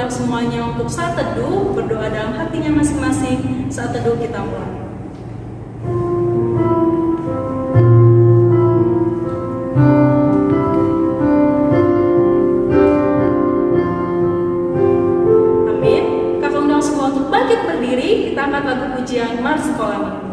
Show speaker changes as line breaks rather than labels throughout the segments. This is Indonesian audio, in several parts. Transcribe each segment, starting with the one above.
undang semuanya untuk saat teduh, berdoa dalam hatinya masing-masing. Saat teduh kita mulai. Amin. Kakak undang semua untuk bangkit berdiri. Kita angkat lagu pujian Mars Sekolah Minggu.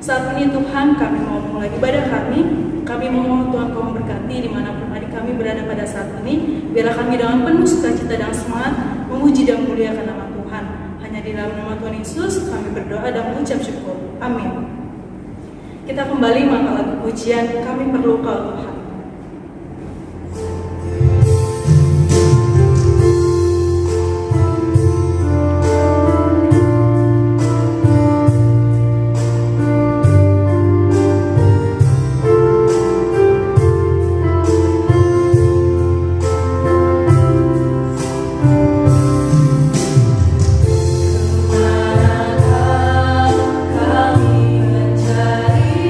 Saat ini Tuhan, kami mau mulai ibadah kami. Kami mohon Tuhan kau memberkati dimanapun adik kami berada pada saat ini. Biarlah kami dengan penuh sukacita dan semangat memuji dan memuliakan nama Tuhan. Hanya di dalam nama Tuhan Yesus kami berdoa dan mengucap syukur. Amin. Kita kembali mengangkat lagu pujian Kami Perlu Kau Tuhan.
Kami mencari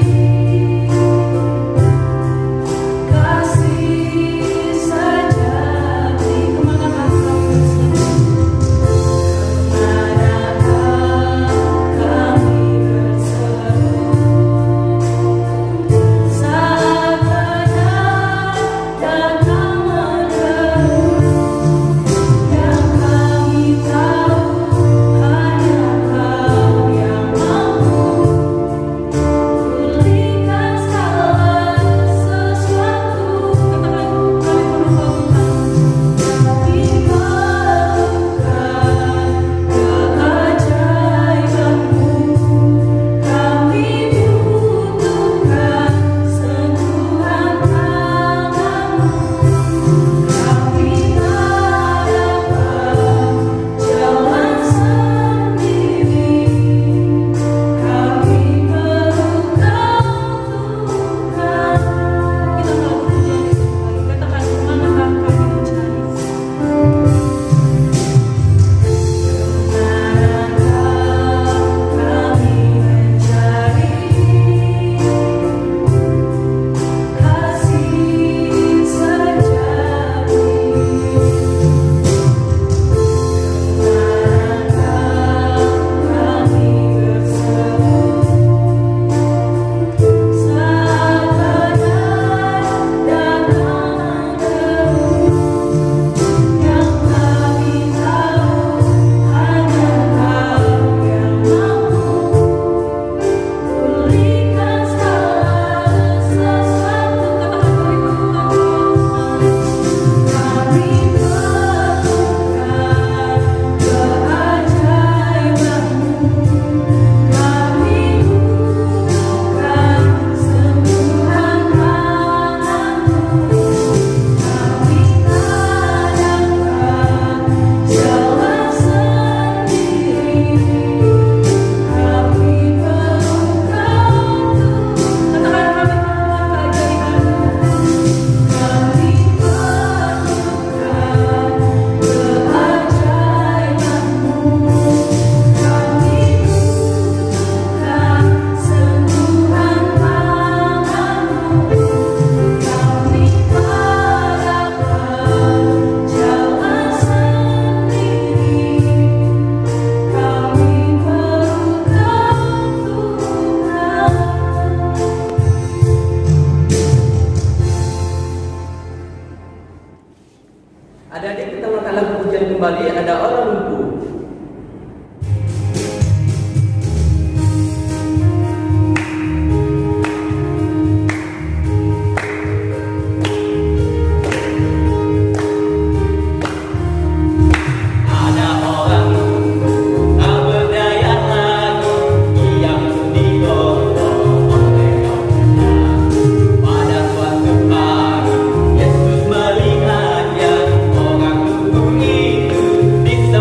kembali ada orang lumpuh.
Ada orang lumpuh tak berdaya lagi, yang digotong oleh kaumnya. Pada suatu hari Yesus melihatnya, orang lumpuh itu bisa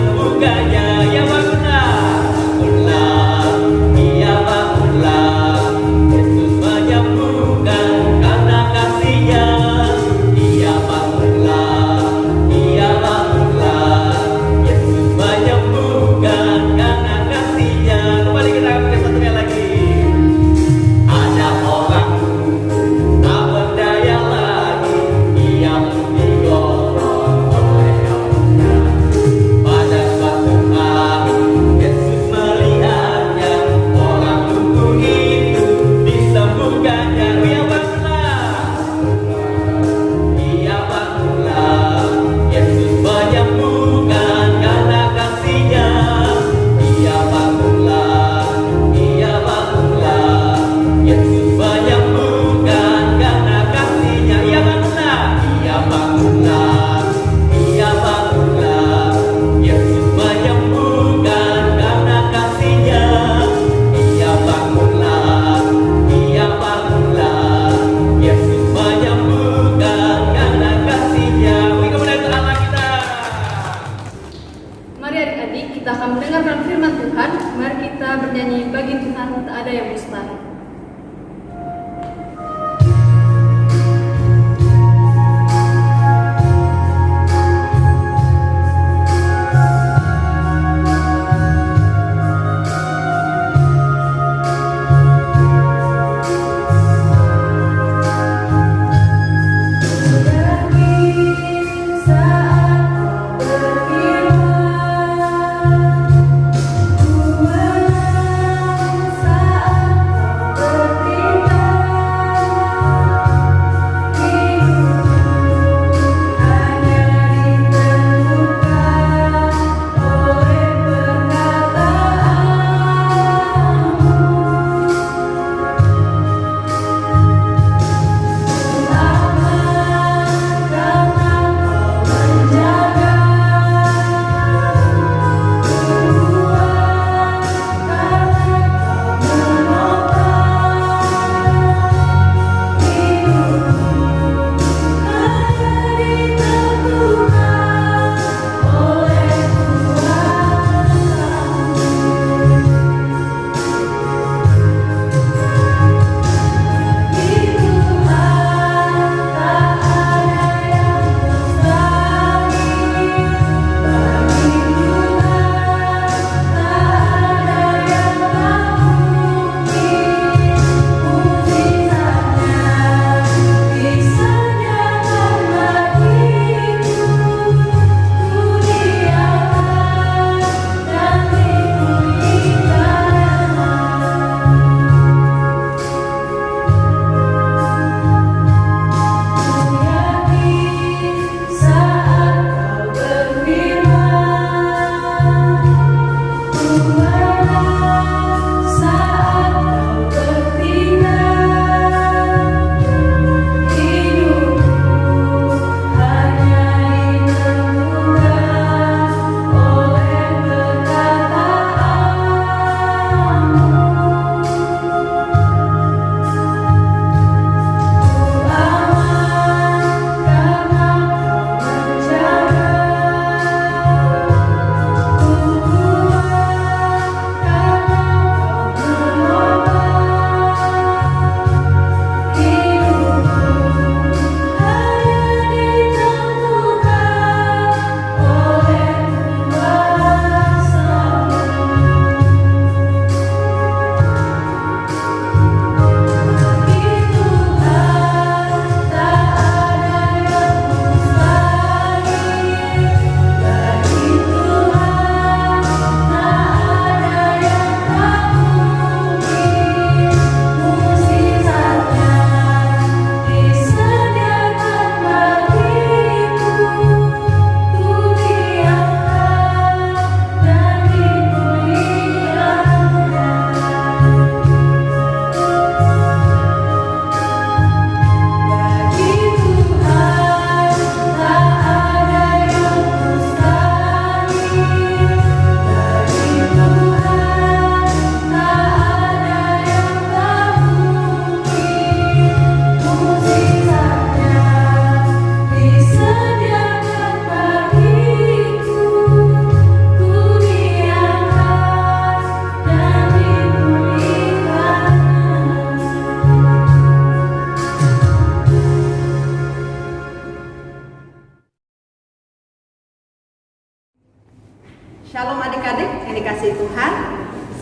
Shalom adik-adik yang dikasihi Tuhan.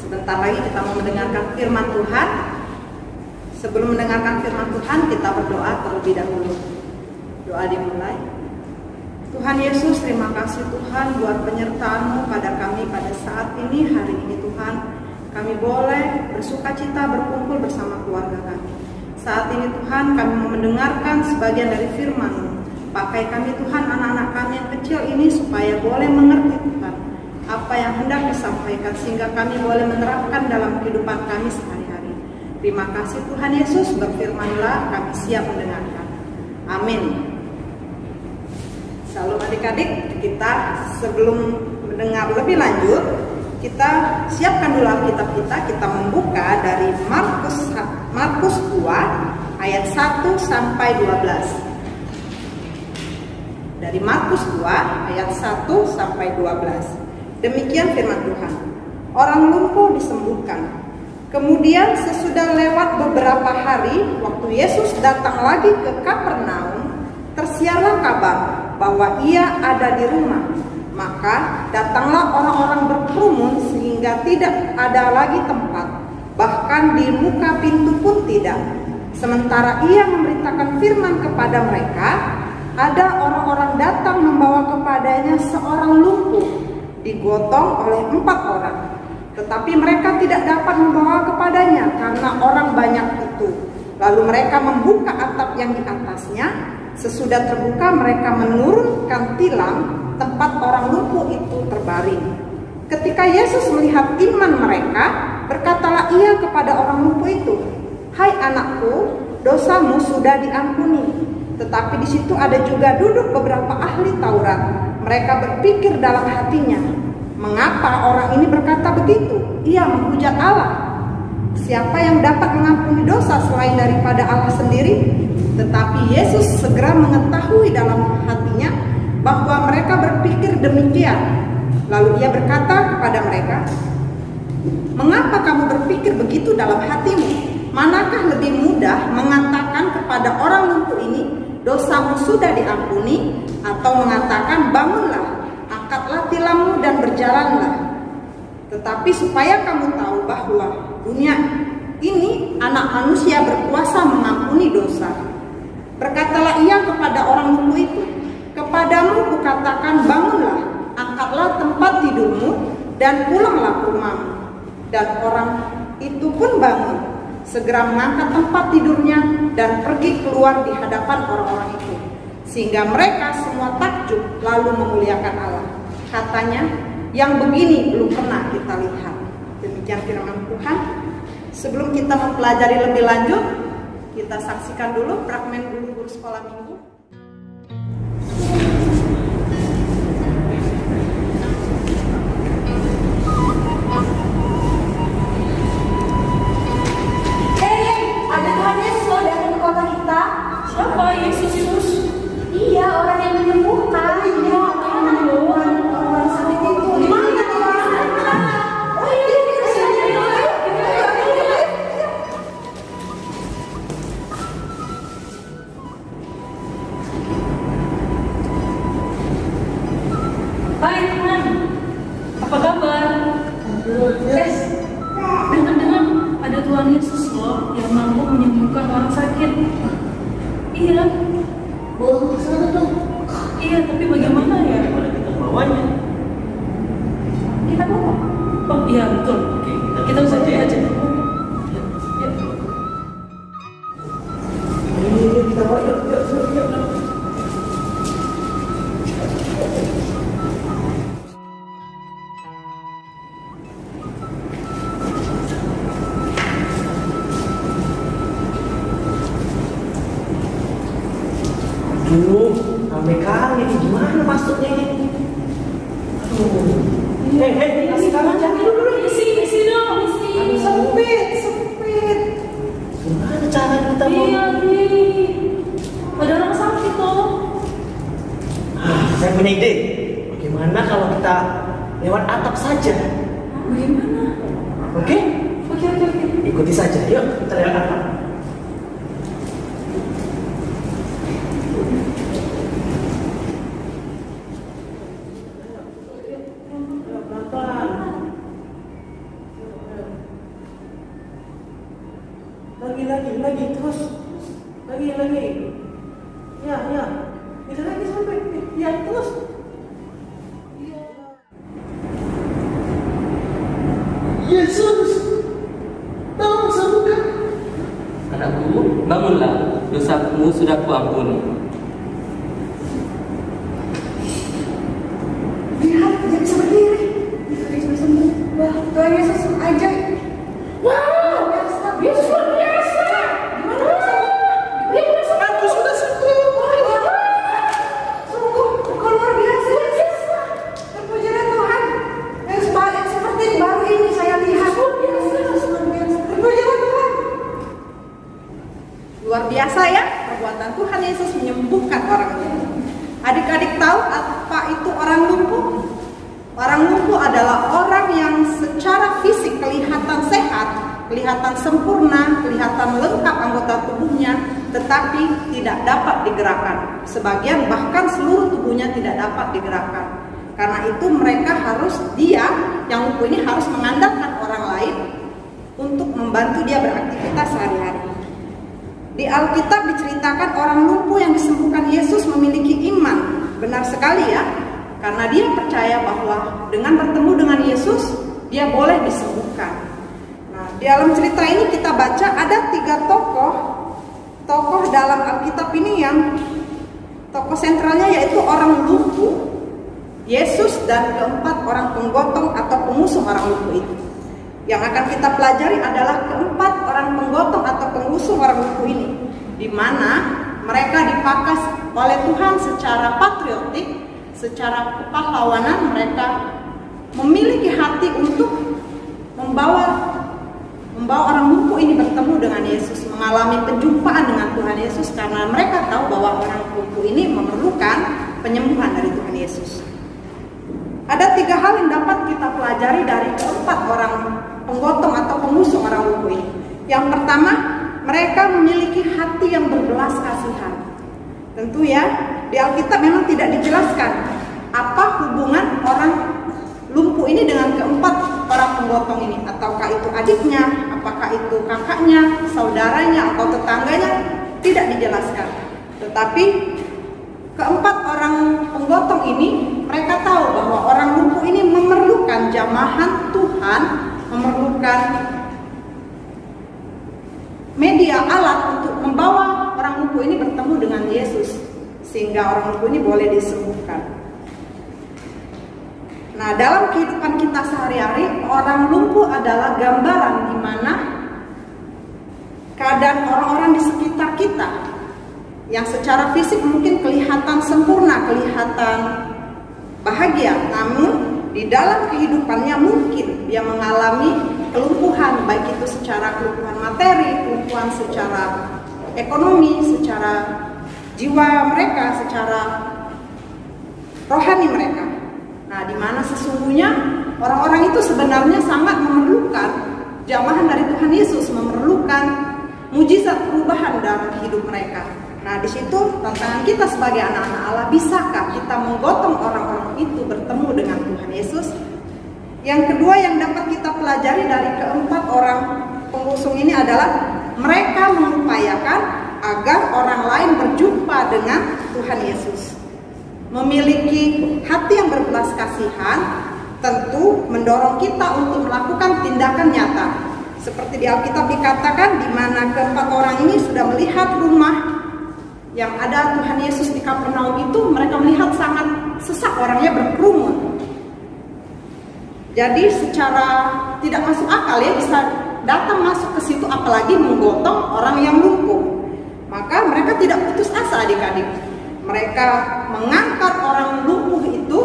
Sebentar lagi kita mau mendengarkan firman Tuhan. Sebelum mendengarkan firman Tuhan, kita berdoa terlebih dahulu. Doa dimulai. Tuhan Yesus, terima kasih Tuhan buat penyertaan-Mu pada kami pada saat ini, hari ini Tuhan. Kami boleh bersukacita berkumpul bersama keluarga kami. Saat ini Tuhan, kami mau mendengarkan sebagian dari firman-Mu. Pakai kami Tuhan, anak-anak kami yang kecil ini supaya boleh mengerti Tuhan apa yang hendak disampaikan, sehingga kami boleh menerapkan dalam kehidupan kami sehari-hari. Terima kasih Tuhan Yesus, berfirman-Lah, kami siap mendengarkan. Amin. Shalom adik-adik, kita sebelum mendengar lebih lanjut, kita siapkan dulu Alkitab kita membuka dari Markus 2 ayat 1 sampai 12. Dari Markus 2 ayat 1 sampai 12. Demikian firman Tuhan. Orang lumpuh disembuhkan. Kemudian sesudah lewat beberapa hari, waktu Yesus datang lagi ke Kapernaum, tersiarlah kabar bahwa Ia ada di rumah. Maka datanglah orang-orang berkerumun sehingga tidak ada lagi tempat, bahkan di muka pintu pun tidak. Sementara Ia memberitakan firman kepada mereka, ada orang-orang datang membawa kepadanya seorang lumpuh, digotong oleh 4 orang. Tetapi mereka tidak dapat membawa kepadanya karena orang banyak itu. Lalu mereka membuka atap yang di atasnya. Sesudah terbuka, mereka menurunkan tilam tempat orang lumpuh itu terbaring. Ketika Yesus melihat iman mereka, berkatalah Ia kepada orang lumpuh itu, "Hai anakku, dosamu sudah diampuni." Tetapi di situ ada juga duduk beberapa ahli Taurat. Mereka berpikir dalam hatinya, "Mengapa orang ini berkata begitu? Ia menghujat Allah. Siapa yang dapat mengampuni dosa selain daripada Allah sendiri?" Tetapi Yesus segera mengetahui dalam hatinya bahwa mereka berpikir demikian. Lalu Ia berkata kepada mereka, "Mengapa kamu berpikir begitu dalam hatimu? Manakah lebih mudah mengatakan kepada orang lumpuh ini, 'Dosamu sudah diampuni,' atau mengatakan, 'Bangunlah, angkatlah tilammu dan berjalanlah'? Tetapi supaya kamu tahu bahwa dunia ini anak manusia berkuasa mengampuni dosa." Berkatalah Ia kepada orang lumpuh itu, "Kepadamu kukatakan, bangunlah, angkatlah tempat tidurmu dan pulanglah ke rumahmu." Dan orang itu pun bangun, segera mengangkat tempat tidurnya dan pergi keluar di hadapan orang-orang itu, sehingga mereka semua takjub lalu memuliakan Allah. Katanya, "Yang begini belum pernah kita lihat." Demikian firman Tuhan. Sebelum kita mempelajari lebih lanjut, kita saksikan dulu fragmen guru sekolah minggu.
Ada Tuhan Yesus loh datang ke kota kita.
Siapa Yesus?
Iya, orang yang menyembuhkan. Iya, orang yang menyembuhkan orang sakit itu. Di mana Tuhan? Oh iya, kita sini.
Hai teman, apa kabar? Dengar-dengar ada Tuhan Yesus loh yang mampu menyembuhkan orang sakit. Iya.
Boleh sana tuh.
Iya, tapi bagaimana ya?
Bagaimana kita bawanya?
Kita bawa. Oh iya betul.
Oke,
Kita usah
saja ya.
aja.
Ini kita bawa yuk. Aduh, rame kali ini, gimana masuknya ini? Aduh, sekarang jangan dulu.
Isi dong, isi.
Sempit.
Gimana cara kita mau?
Iya nih. Ada orang sakit loh.
Saya punya ide. Bagaimana kalau kita lewat atap saja?
Bagaimana?
Oke?
Oke.
Ikuti saja. Yuk, kita lewat atap. lagi, terus. Lagi. Ya. Bisa lagi sampai. Ya, terus. Yesus, tolong sembuhkan.
Anakku, bangunlah, dosamu sudah kuampuni.
Lihat, dia bisa berdiri. Dia bisa sembuh. Wah, Tuhan Yesus ajaib. Wow, Yesus luar biasa. Gimana bisa? Dia udah sembuh.
Aku sudah sembuh.
Sungguh, kau luar biasa. Terpujilah Tuhan. Yang seperti baru ini saya lihat. Luar biasa. Terpujilah Tuhan.
Luar biasa ya, perbuatan Tuhan Yesus menyembuhkan orang lumpuh. Adik-adik tahu apa itu orang lumpuh? Orang lumpuh adalah orang yang secara fisik kelihatan sehat, kelihatan sempurna, kelihatan lengkap anggota tubuhnya, tetapi tidak dapat digerakkan. Sebagian bahkan seluruh tubuhnya tidak dapat digerakkan. Karena itu mereka dia yang lumpuh ini harus mengandalkan orang lain untuk membantu dia beraktivitas sehari-hari. Di Alkitab diceritakan orang lumpuh yang disembuhkan Yesus memiliki iman. Benar sekali ya, karena dia percaya bahwa dengan bertemu dengan Yesus, dia boleh disembuhkan. Nah, di dalam cerita ini kita baca ada 3 tokoh dalam Alkitab ini yang tokoh sentralnya yaitu orang lumpuh, Yesus, dan keempat orang penggotong atau pengusung orang lumpuh itu. Yang akan kita pelajari adalah keempat orang penggotong atau pengusung orang lumpuh ini, di mana mereka dipakas oleh Tuhan secara patriotik, secara kepahlawanan. Mereka memiliki hati untuk membawa orang lumpuh ini bertemu dengan Yesus, mengalami penjumpaan dengan Tuhan Yesus, karena mereka tahu bahwa orang lumpuh ini memerlukan penyembuhan dari Tuhan Yesus. Ada 3 hal yang dapat kita pelajari dari keempat orang penggotong atau pengusung orang lumpuh ini. Yang pertama, mereka memiliki hati yang berbelas kasihan. Tentu ya, di Alkitab memang tidak dijelaskan apa hubungan orang lumpuh ini dengan keempat orang penggotong ini. Ataukah itu adiknya, apakah itu kakaknya, saudaranya, atau tetangganya, tidak dijelaskan. Tetapi keempat orang penggotong ini, mereka tahu bahwa orang lumpuh ini memerlukan jamahan Tuhan, memerlukan media alat untuk membawa orang lumpuh ini bertemu dengan Yesus, sehingga orang lumpuh ini boleh disembuhkan. Nah, dalam kehidupan kita sehari-hari, orang lumpuh adalah gambaran di mana keadaan orang-orang di sekitar kita yang secara fisik mungkin kelihatan sempurna, kelihatan bahagia, namun di dalam kehidupannya mungkin dia mengalami kelumpuhan, baik itu secara kelumpuhan materi, kelumpuhan secara ekonomi, secara jiwa mereka, secara rohani mereka. Nah, di mana sesungguhnya orang-orang itu sebenarnya sangat memerlukan jamahan dari Tuhan Yesus, memerlukan mujizat perubahan dalam hidup mereka. Nah, di situ tantangan kita sebagai anak-anak Allah, bisakah kita menggotong orang-orang itu bertemu dengan Tuhan Yesus? Yang kedua yang dapat kita pelajari dari keempat orang pengusung ini adalah mereka mengupayakan agar orang lain berjumpa dengan Tuhan Yesus. Memiliki hati yang berbelas kasihan tentu mendorong kita untuk melakukan tindakan nyata. Seperti di Alkitab dikatakan, di mana keempat orang ini sudah melihat rumah yang ada Tuhan Yesus di Kapernaum itu, mereka melihat sangat sesak, orangnya berkerumun. Jadi secara tidak masuk akal ya bisa datang masuk ke situ, apalagi menggotong orang yang lumpuh. Maka mereka tidak putus asa adik-adik. Mereka mengangkat orang lumpuh itu,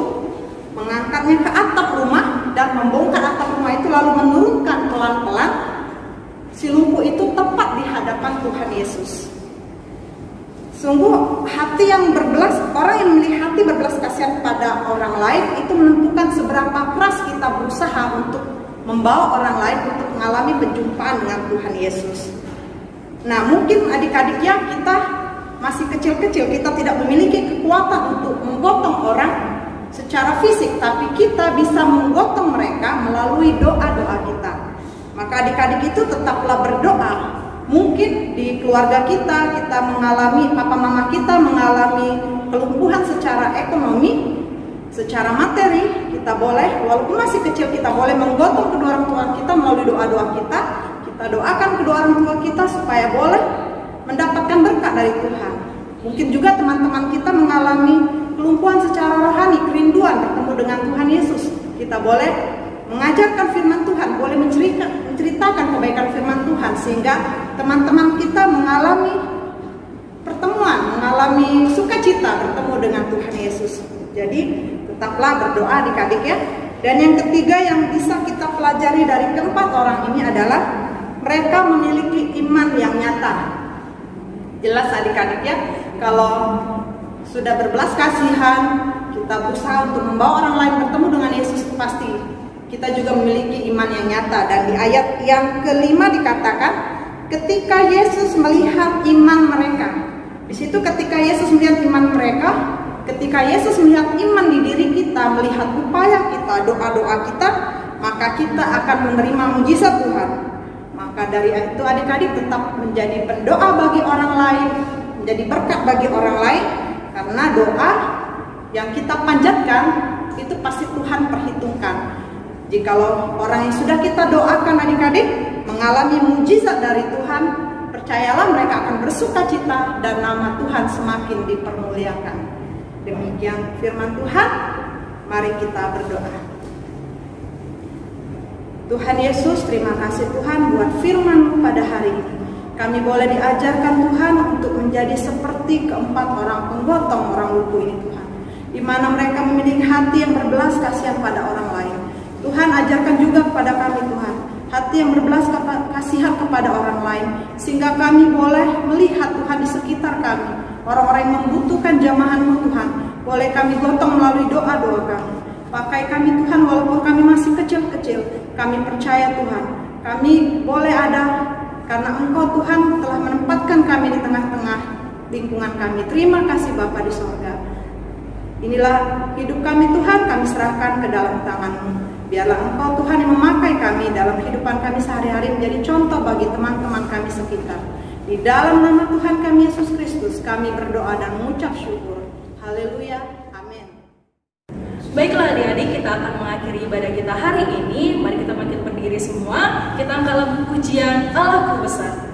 mengangkatnya ke atap rumah dan membongkar atap rumah itu, lalu menurunkan pelan-pelan si lumpuh itu tepat di hadapan Tuhan Yesus. Sungguh hati yang berbelas, orang yang memiliki hati berbelas kasihan pada orang lain itu menentukan seberapa keras kita berusaha untuk membawa orang lain untuk mengalami penjumpaan dengan Tuhan Yesus. Nah, mungkin adik-adiknya kita masih kecil-kecil, kita tidak memiliki kekuatan untuk menggotong orang secara fisik, tapi kita bisa menggotong mereka melalui doa-doa kita. Maka adik-adik itu tetaplah berdoa Mungkin di keluarga kita mengalami, papa mama kita mengalami kelumpuhan secara ekonomi, secara materi. Kita boleh, walaupun masih kecil, kita boleh menggotong kedua orang tua kita melalui doa-doa kita. Kita doakan kedua orang tua kita supaya boleh mendapatkan berkat dari Tuhan. Mungkin juga teman-teman kita mengalami kelumpuhan secara rohani, kerinduan bertemu dengan Tuhan Yesus. Kita boleh mengajarkan firman Tuhan, boleh menceritakan kebaikan firman Tuhan, sehingga teman-teman kita mengalami pertemuan, mengalami sukacita bertemu dengan Tuhan Yesus. Jadi tetaplah berdoa adik-adik ya. Dan yang ketiga yang bisa kita pelajari dari keempat orang ini adalah mereka memiliki iman yang nyata. Jelas adik-adik ya, kalau sudah berbelas kasihan, kita berusaha untuk membawa orang lain bertemu dengan Yesus, pasti kita juga memiliki iman yang nyata. Dan di ayat yang kelima dikatakan, ketika Yesus melihat iman mereka. Di situ ketika Yesus melihat iman mereka, ketika Yesus melihat iman di diri kita, melihat upaya kita, doa-doa kita, maka kita akan menerima mujizat Tuhan. Maka dari itu adik-adik tetap menjadi pendoa bagi orang lain, menjadi berkat bagi orang lain, karena doa yang kita panjatkan itu pasti Tuhan perhitungkan. Jikalau orang yang sudah kita doakan adik-adik mengalami mujizat dari Tuhan, percayalah mereka akan bersukacita dan nama Tuhan semakin dipermuliakan. Demikian firman Tuhan, mari kita berdoa. Tuhan Yesus, terima kasih Tuhan buat firman-Mu pada hari ini. Kami boleh diajarkan Tuhan untuk menjadi seperti keempat orang penggotong orang lumpuh ini Tuhan, di mana mereka memiliki hati yang berbelas kasihan pada orang lain. Tuhan, ajarkan juga kepada kami Tuhan, hati yang berbelas kasihan kepada orang lain, sehingga kami boleh melihat Tuhan di sekitar kami, orang-orang yang membutuhkan jamahan-Mu Tuhan, boleh kami gotong melalui doa-doa kami. Pakai kami Tuhan, walaupun kami masih kecil-kecil, kami percaya Tuhan, kami boleh ada karena Engkau Tuhan telah menempatkan kami di tengah-tengah lingkungan kami. Terima kasih Bapa di sorga. Inilah hidup kami Tuhan, kami serahkan ke dalam tangan-Mu. Biarlah Engkau Tuhan yang memakai kami dalam kehidupan kami sehari-hari, menjadi contoh bagi teman-teman kami sekitar. Di dalam nama Tuhan kami Yesus Kristus, kami berdoa dan mengucap syukur. Haleluya.
Baiklah adik-adik, kita akan mengakhiri ibadah kita hari ini. Mari kita bangkit berdiri semua. Kita angkat lagu pujian Allahku Besar.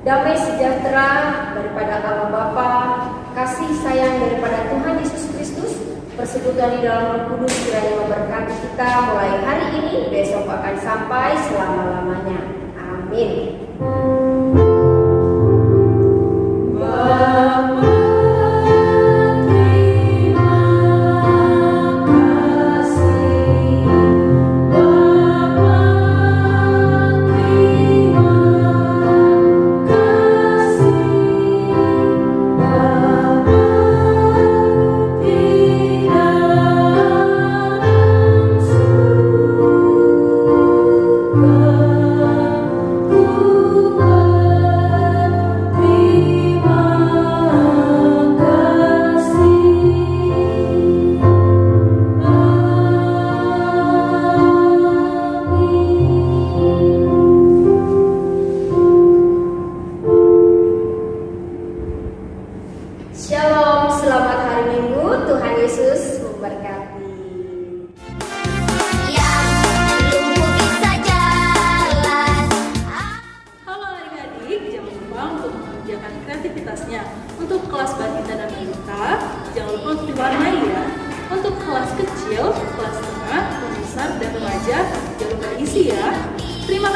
Damai sejahtera daripada Allah Bapa, kasih sayang daripada Tuhan Yesus Kristus, persekutuan di dalam Roh Kudus kiranya memberkati kita mulai hari ini, besok akan sampai selama-lamanya. Amin. Shalom, selamat hari Minggu, Tuhan Yesus memberkati.
Halo adik-adik, jangan lupa untuk mengerjakan kreativitasnya. Untuk kelas balita dan balita, jangan lupa untuk diwarnai ya. Untuk kelas kecil, kelas tengah, kelas besar, dan remaja, jangan lupa isi ya. Terima